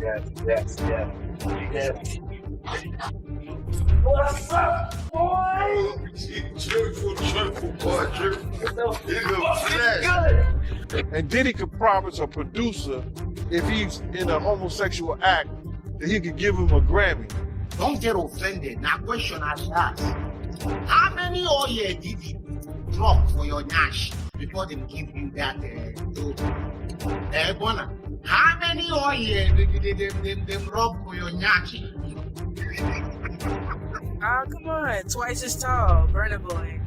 Yes. What's up, boy? Cheerful, boy. Good. And Diddy could promise a producer, if he's in a homosexual act, that he could give him a Grammy. Don't get offended. Now, question I should ask. How many oil did you drop for your Nash before they give you that dope? Burna, how many oil did they rub for your Nash? Oh, come on. Twice as tall. Burna Boy.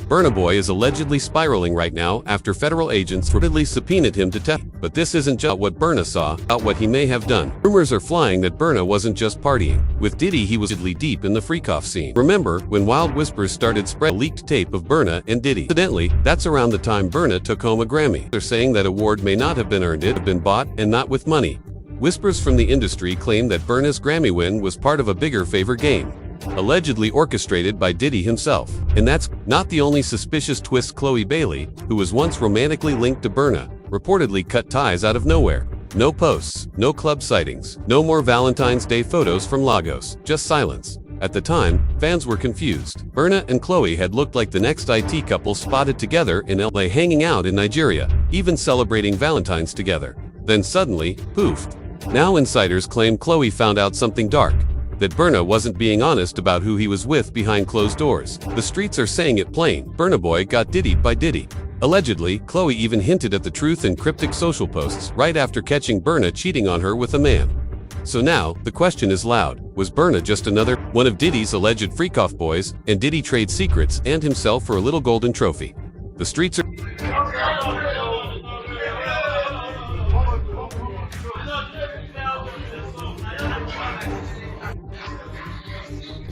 Burna Boy is allegedly spiraling right now after federal agents reportedly subpoenaed him to testify. But this isn't just what Burna saw, about what he may have done. Rumors are flying that Burna wasn't just partying. With Diddy, he was deep in the freak-off scene. Remember when wild whispers started spreading leaked tape of Burna and Diddy? Incidentally, that's around the time Burna took home a Grammy. They're saying that award may not have been earned, it have been bought, and not with money. Whispers from the industry claim that Burna's Grammy win was part of a bigger favor game, allegedly orchestrated by Diddy himself. And that's not the only suspicious twist. Chloe Bailey, who was once romantically linked to Burna, reportedly cut ties out of nowhere. No posts, no club sightings, no more Valentine's Day photos from Lagos, just silence. At the time, fans were confused. Burna and Chloe had looked like the next IT couple spotted together in LA, hanging out in Nigeria, even celebrating Valentine's together. Then suddenly, poof. Now insiders claim Chloe found out something dark, that Burna wasn't being honest about who he was with behind closed doors. The streets are saying it plain. Burna Boy got Diddied by Diddy. Allegedly, Chloe even hinted at the truth in cryptic social posts right after catching Burna cheating on her with a man. So now, the question is loud. Was Burna just another one of Diddy's alleged freak-off boys, and Diddy trade secrets and himself for a little golden trophy? The streets are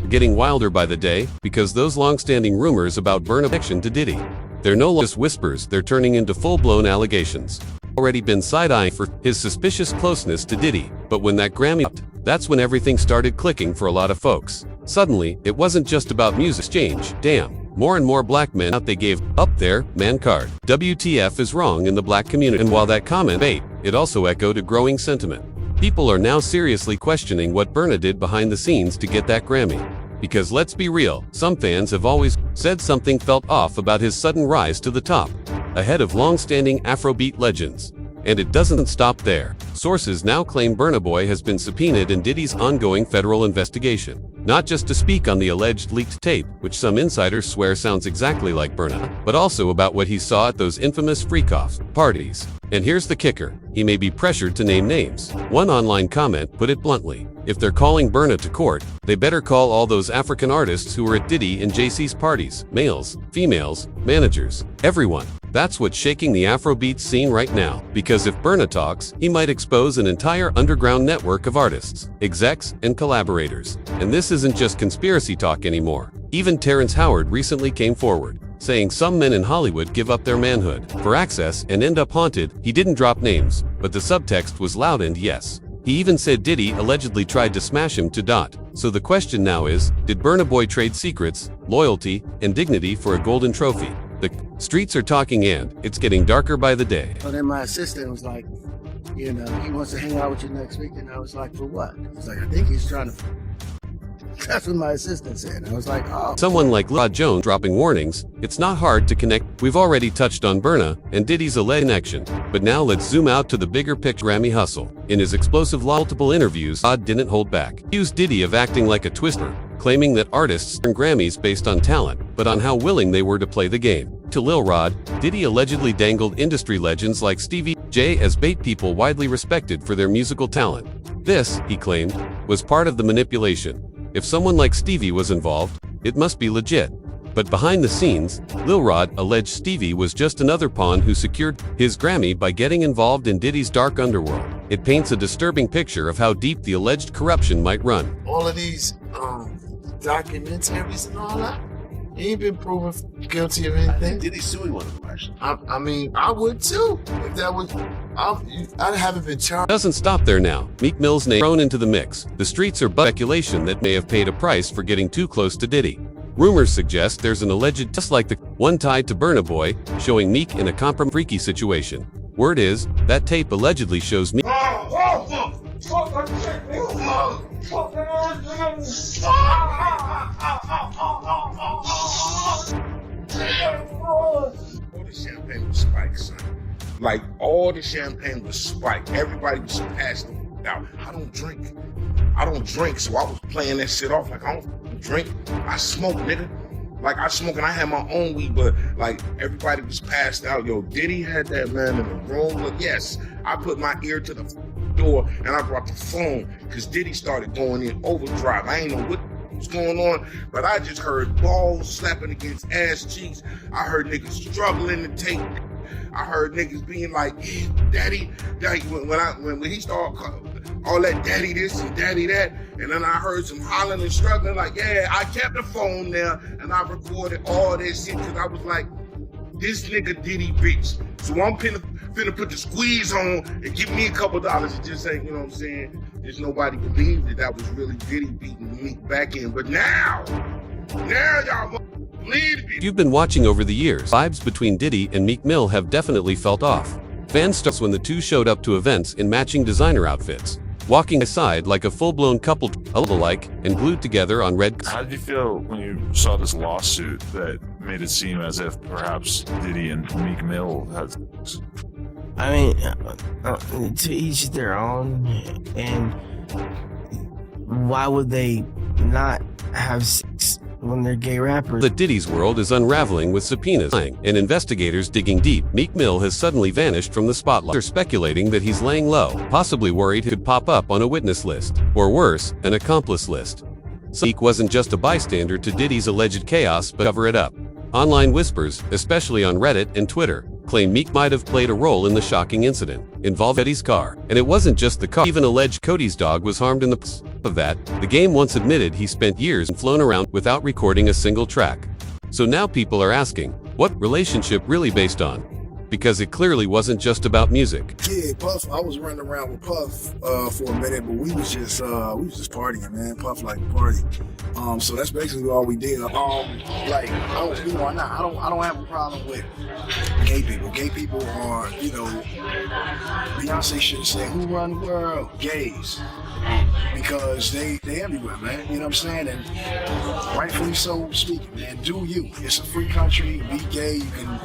getting wilder by the day, because those long-standing rumors about Burna's connection to Diddy, they're no longer just whispers, they're turning into full-blown allegations. Already been side-eyeing for his suspicious closeness to Diddy, but when that Grammy upped, that's when everything started clicking for a lot of folks. Suddenly, it wasn't just about music exchange. Damn, more and more black men out they gave up their man card. WTF is wrong in the black community. And while that comment bait, it also echoed a growing sentiment. People are now seriously questioning what Burna did behind the scenes to get that Grammy. Because let's be real, some fans have always said something felt off about his sudden rise to the top, ahead of long-standing Afrobeat legends. And it doesn't stop there. Sources now claim Burna Boy has been subpoenaed in Diddy's ongoing federal investigation, not just to speak on the alleged leaked tape, which some insiders swear sounds exactly like Burna, but also about what he saw at those infamous freak-off parties. And here's the kicker, he may be pressured to name names. One online comment put it bluntly: if they're calling Burna to court, they better call all those African artists who were at Diddy and JC's parties. Males, females, managers, everyone. That's what's shaking the Afrobeat scene right now. Because if Burna talks, he might expose an entire underground network of artists, execs, and collaborators. And this isn't just conspiracy talk anymore. Even Terrence Howard recently came forward, saying some men in Hollywood give up their manhood for access and end up haunted. He didn't drop names, but the subtext was loud and yes. He even said Diddy allegedly tried to smash him to dot. So the question now is, did Burna Boy trade secrets, loyalty, and dignity for a golden trophy? The streets are talking and it's getting darker by the day. So then my assistant was like, you know, he wants to hang out with you next week. And I was like, for what? He's like, I think he's trying to... That's what my assistant said. I was like, oh. Someone like Rod Jones dropping warnings, it's not hard to connect. We've already touched on Burna and Diddy's alleged connection, but now let's zoom out to the bigger picture. Grammy hustle. In his explosive multiple interviews, Rod didn't hold back. He accused Diddy of acting like a twister, claiming that artists earn Grammys based on talent, but on how willing they were to play the game. To Lil Rod, Diddy allegedly dangled industry legends like Stevie J as bait, people widely respected for their musical talent. This, he claimed, was part of the manipulation. If someone like Stevie was involved, it must be legit. But behind the scenes, Lil Rod alleged Stevie was just another pawn who secured his Grammy by getting involved in Diddy's dark underworld. It paints a disturbing picture of how deep the alleged corruption might run. All of these documentaries and all that, he ain't been proven guilty of anything. Diddy suing one of them, actually. I mean, I would too. If that was, I haven't been charged. Doesn't stop there now. Meek Mill's name thrown into the mix. The streets are speculation that may have paid a price for getting too close to Diddy. Rumors suggest there's an alleged just like the one tied to Burna Boy, showing Meek in a freaky situation. Word is, that tape allegedly shows Meek. All the champagne was spiked, son. Like, all the champagne was spiked. Everybody was passed out. I don't drink, so I was playing that shit off like I don't drink. I smoke, nigga. Like, I smoke and I had my own weed, but like everybody was passed out. Yo, Diddy had that man in the room. Look, yes, I put my ear to the door and I brought the phone because Diddy started going in overdrive. I ain't know what was going on, but I just heard balls slapping against ass cheeks. I heard niggas struggling to take. I heard niggas being like, yeah, daddy, when he started all that daddy this and daddy that, and then I heard some hollering and struggling, like, yeah, I kept the phone there and I recorded all this shit because I was like, this nigga Diddy bitch. So I'm finna put the squeeze on and give me a couple dollars and just say, you know what I'm saying? There's nobody believed that was really Diddy beating me back in. But now y'all believe me. You've been watching over the years. Vibes between Diddy and Meek Mill have definitely felt off. Fans starts when the two showed up to events in matching designer outfits, walking aside like a full-blown couple, alike and glued together on red. How did you feel when you saw this lawsuit that made it seem as if perhaps Diddy and Meek Mill had? I mean, to each their own, and why would they not have sex when they're gay rappers? The Diddy's world is unraveling with subpoenas and investigators digging deep. Meek Mill has suddenly vanished from the spotlight. They're speculating that he's laying low, possibly worried he could pop up on a witness list, or worse, an accomplice list. Meek wasn't just a bystander to Diddy's alleged chaos but cover it up. Online whispers, especially on Reddit and Twitter, claim Meek might have played a role in the shocking incident involving Diddy's car. And it wasn't just the car. Even alleged Cody's dog was harmed in the process of that. The game once admitted he spent years and flown around without recording a single track. So now people are asking, what relationship really based on? Because it clearly wasn't just about music. Yeah, Puff, I was running around with Puff for a minute, but we was just partying, man. Puff like party. So that's basically all we did. Like, I don't have a problem with gay people. Gay people are, Beyonce should say, who run the world? Gays. Because they everywhere, man. You know what I'm saying? And rightfully so speaking, man. Do you. It's a free country. Be gay. You can,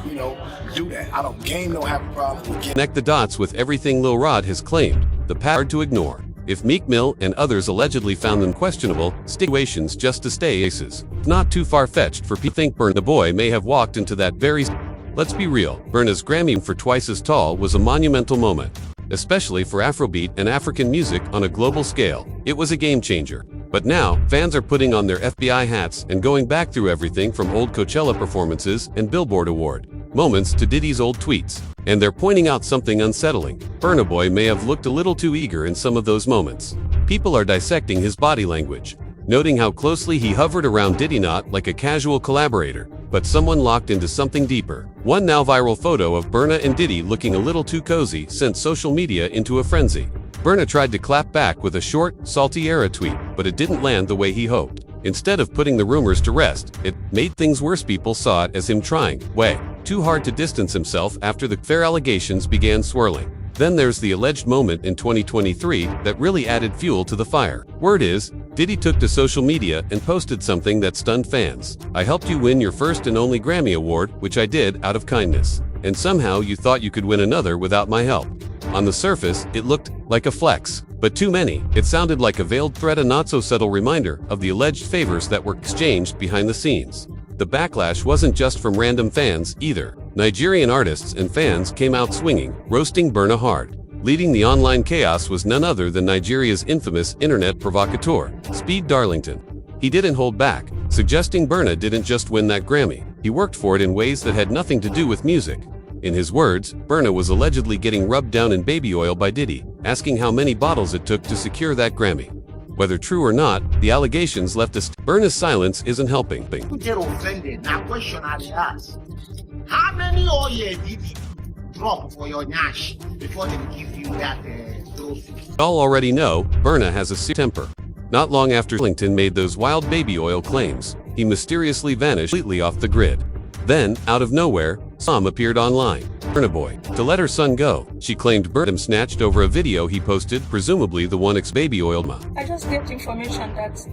do that. Game don't have a problem with gay. Connect the dots with everything Lil Rod has claimed. The power to ignore. If Meek Mill and others allegedly found them questionable situations just to stay aces. Not too far-fetched for people to think Burna Boy may have walked into that very. Let's be real. Burna's Grammy for Twice as Tall was a monumental moment, especially for Afrobeat and African music on a global scale. It was a game changer. But now, fans are putting on their FBI hats and going back through everything from old Coachella performances and Billboard Award moments to Diddy's old tweets. And they're pointing out something unsettling. Burna Boy may have looked a little too eager in some of those moments. People are dissecting his body language, noting how closely he hovered around Diddy, not like a casual collaborator, but someone locked into something deeper. One now viral photo of Burna and Diddy looking a little too cozy sent social media into a frenzy. Burna tried to clap back with a short, salty era tweet, but it didn't land the way he hoped. Instead of putting the rumors to rest, it made things worse. People saw it as him trying way too hard to distance himself after the fair allegations began swirling. Then there's the alleged moment in 2023 that really added fuel to the fire. Word is, Diddy took to social media and posted something that stunned fans. I helped you win your first and only Grammy Award, which I did out of kindness. And somehow you thought you could win another without my help. On the surface, it looked like a flex, but too many. It sounded like a veiled threat, a not-so-subtle reminder of the alleged favors that were exchanged behind the scenes. The backlash wasn't just from random fans, either. Nigerian artists and fans came out swinging, roasting Burna hard. Leading the online chaos was none other than Nigeria's infamous internet provocateur, Speed Darlington. He didn't hold back, suggesting Burna didn't just win that Grammy. He worked for it in ways that had nothing to do with music. In his words, Burna was allegedly getting rubbed down in baby oil by Diddy, asking how many bottles it took to secure that Grammy. Whether true or not, the allegations left us. Burna's silence isn't helping. People get offended. Now question I dey ask. How many oil did you drop for your nyash before they give you that trophy? Y'all already know, Burna has a temper. Not long after Darlington made those wild baby oil claims, he mysteriously vanished completely off the grid. Then, out of nowhere, Sam appeared online. Burna Boy. To let her son go, she claimed Burna snatched over a video he posted, presumably the one ex-baby oiled ma. I just get information that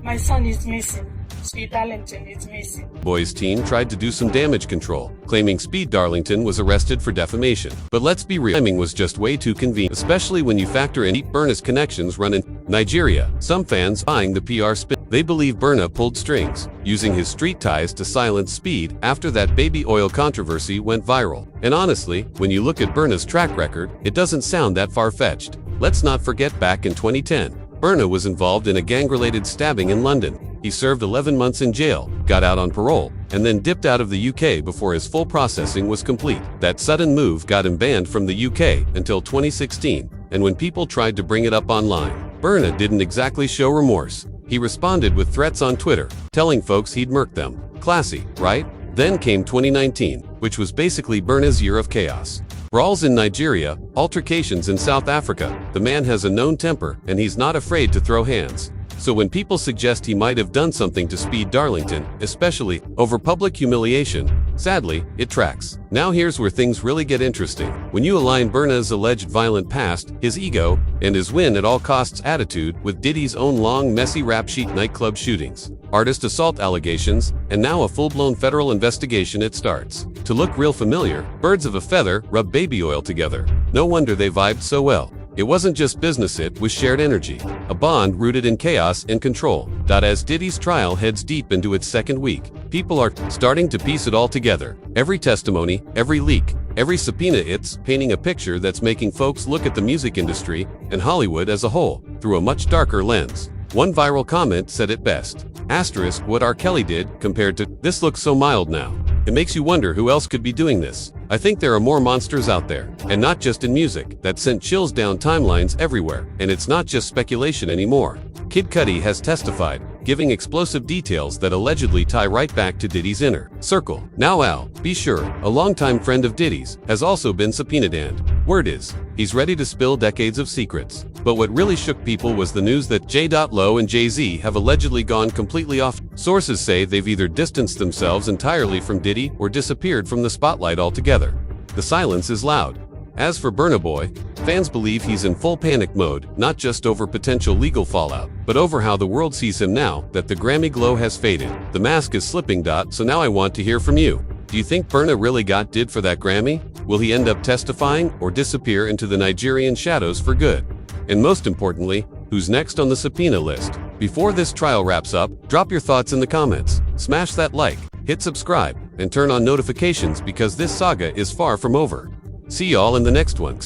my son is missing. Speed Darlington is missing. Boy's team tried to do some damage control, claiming Speed Darlington was arrested for defamation. But let's be real, timing was just way too convenient, especially when you factor in Burna's connections run in Nigeria. Some fans buying the PR spin. They believe Burna pulled strings, using his street ties to silence Speed after that baby oil controversy went viral. And honestly, when you look at Burna's track record, it doesn't sound that far-fetched. Let's not forget back in 2010, Burna was involved in a gang-related stabbing in London. He served 11 months in jail, got out on parole, and then dipped out of the UK before his full processing was complete. That sudden move got him banned from the UK until 2016, and when people tried to bring it up online, Burna didn't exactly show remorse. He responded with threats on Twitter, telling folks he'd murk them. Classy, right? Then came 2019, which was basically Burna's year of chaos. Brawls in Nigeria, altercations in South Africa. The man has a known temper, and he's not afraid to throw hands. So when people suggest he might have done something to Speed Darlington, especially over public humiliation, sadly, it tracks. Now here's where things really get interesting. When you align Burna's alleged violent past, his ego, and his win-at-all-costs attitude with Diddy's own long, messy rap sheet nightclub shootings, artist assault allegations, and now a full-blown federal investigation, it starts to look real familiar. Birds of a feather rub baby oil together. No wonder they vibed so well. It wasn't just business, it was shared energy, a bond rooted in chaos and control. As Diddy's trial heads deep into its second week, people are starting to piece it all together. Every testimony, every leak, every subpoena, it's painting a picture that's making folks look at the music industry and Hollywood as a whole through a much darker lens. One viral comment said it best. Asterisk what R. Kelly did compared to this looks so mild now. It makes you wonder who else could be doing this. I think there are more monsters out there, and not just in music, that sent chills down timelines everywhere. And it's not just speculation anymore. Kid Cudi has testified, giving explosive details that allegedly tie right back to Diddy's inner circle. Now Al, be sure, a longtime friend of Diddy's, has also been subpoenaed, and word is, he's ready to spill decades of secrets. But what really shook people was the news that J.Lo and Jay-Z have allegedly gone completely off. Sources say they've either distanced themselves entirely from Diddy or disappeared from the spotlight altogether. The silence is loud. As for Burna Boy, fans believe he's in full panic mode, not just over potential legal fallout, but over how the world sees him now that the Grammy glow has faded. The mask is slipping. So now I want to hear from you. Do you think Burna really got did for that Grammy? Will he end up testifying or disappear into the Nigerian shadows for good? And most importantly, who's next on the subpoena list? Before this trial wraps up, drop your thoughts in the comments, smash that like, hit subscribe, and turn on notifications because this saga is far from over. See y'all in the next one.